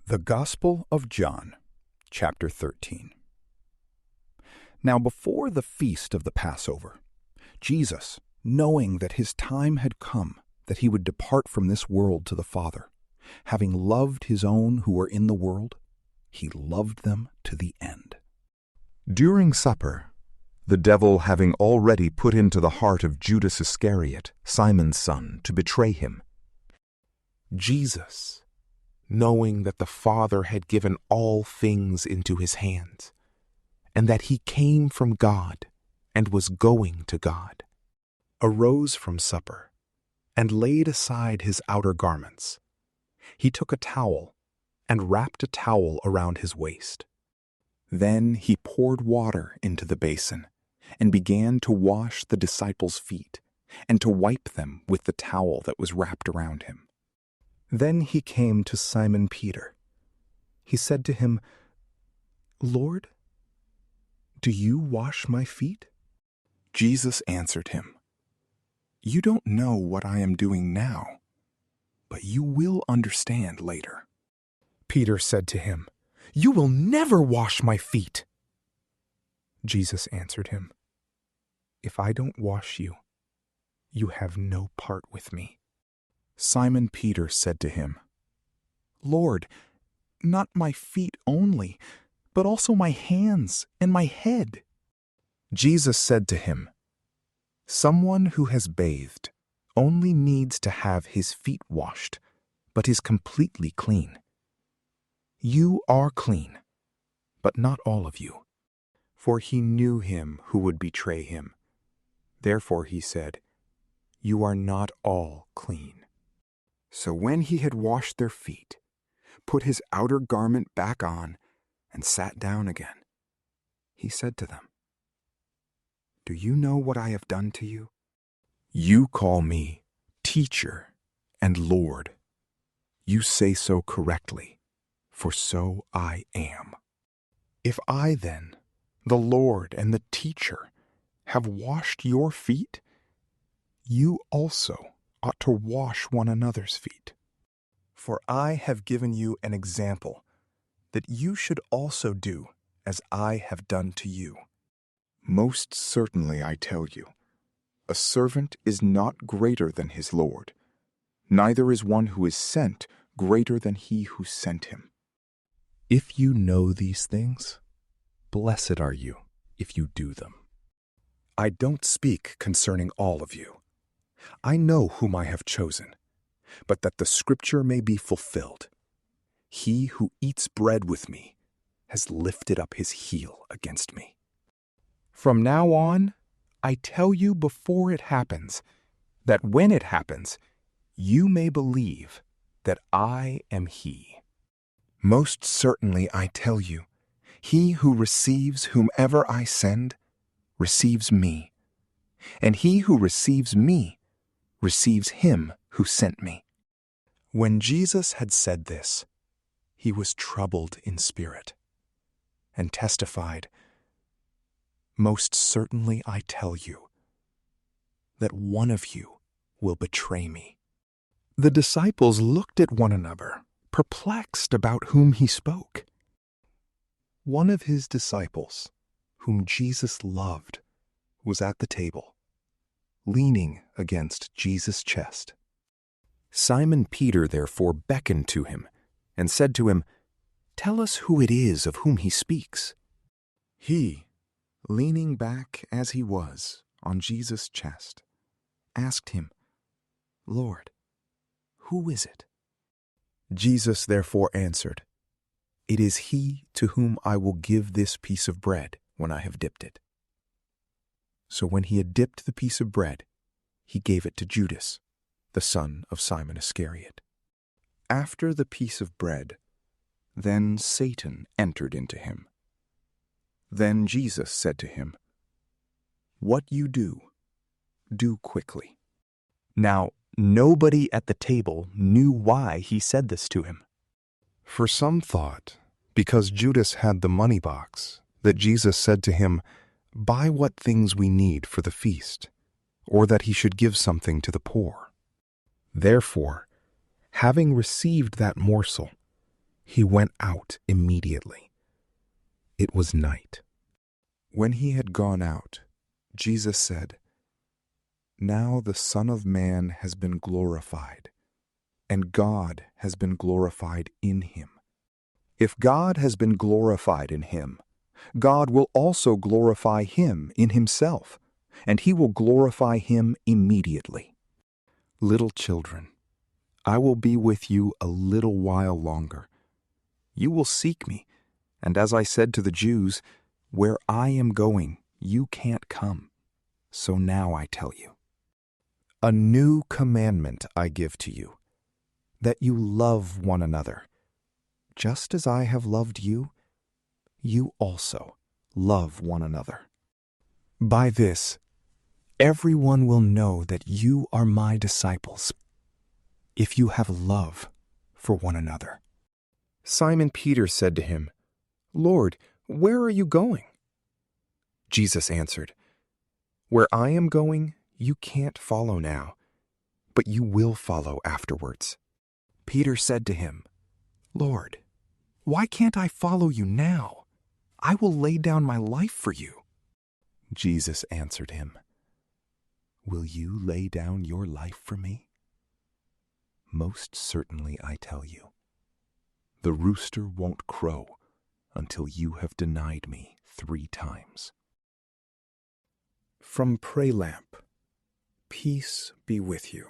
The Gospel of John, chapter 13. Now before the feast of the Passover, Jesus, knowing that his time had come, that he would depart from this world to the Father, having loved his own who were in the world, he loved them to the end. During supper, the devil having already put into the heart of Judas Iscariot, Simon's son, to betray him, Jesus, knowing that the Father had given all things into his hands, and that he came from God and was going to God, arose from supper and laid aside his outer garments. He took a towel and wrapped a towel around his waist. Then he poured water into the basin and began to wash the disciples' feet and to wipe them with the towel that was wrapped around him. Then he came to Simon Peter. He said to him, "Lord, do you wash my feet?" Jesus answered him, "You don't know what I am doing now, but you will understand later." Peter said to him, "You will never wash my feet." Jesus answered him, "If I don't wash you, you have no part with me." Simon Peter said to him, "Lord, not my feet only, but also my hands and my head." Jesus said to him, "Someone who has bathed only needs to have his feet washed, but is completely clean. You are clean, but not all of you." For he knew him who would betray him. Therefore he said, "You are not all clean." So when he had washed their feet, put his outer garment back on, and sat down again, he said to them, "Do you know what I have done to you? You call me teacher and Lord. You say so correctly, for so I am. If I then, the Lord and the teacher, have washed your feet, you also ought to wash one another's feet. For I have given you an example, that you should also do as I have done to you. Most certainly I tell you, a servant is not greater than his Lord, neither is one who is sent greater than he who sent him. If you know these things, blessed are you if you do them. I don't speak concerning all of you. I know whom I have chosen, but that the scripture may be fulfilled. He who eats bread with me has lifted up his heel against me. From now on, I tell you before it happens, that when it happens, you may believe that I am he. Most certainly I tell you, he who receives whomever I send receives me, and he who receives me receives him who sent me." When Jesus had said this, he was troubled in spirit and testified, "Most certainly I tell you that one of you will betray me." The disciples looked at one another, perplexed about whom he spoke. One of his disciples, whom Jesus loved, was at the table, leaning against Jesus' chest. Simon Peter therefore beckoned to him and said to him, "Tell us who it is of whom he speaks." He, leaning back as he was on Jesus' chest, asked him, "Lord, who is it?" Jesus therefore answered, "It is he to whom I will give this piece of bread when I have dipped it." So when he had dipped the piece of bread, he gave it to Judas, the son of Simon Iscariot. After the piece of bread, then Satan entered into him. Then Jesus said to him, "What you do, do quickly." Now nobody at the table knew why he said this to him. For some thought, because Judas had the money box, that Jesus said to him, "Buy what things we need for the feast," or that he should give something to the poor. Therefore, having received that morsel, He went out immediately. It was night. When he had gone out, Jesus said, "Now the Son of Man has been glorified, and God has been glorified in him. If God has been glorified in him, God will also glorify him in himself, and he will glorify him immediately. Little children, I will be with you a little while longer. You will seek me, and as I said to the Jews, where I am going, you can't come. So now I tell you, a new commandment I give to you, that you love one another. Just as I have loved you, you also love one another. By this, everyone will know that you are my disciples, if you have love for one another." Simon Peter said to him, "Lord, where are you going?" Jesus answered, "Where I am going, you can't follow now, but you will follow afterwards." Peter said to him, "Lord, why can't I follow you now? I will lay down my life for you." Jesus answered him, "Will you lay down your life for me? Most certainly I tell you, the rooster won't crow until you have denied me 3 times. From PrayLamp, peace be with you.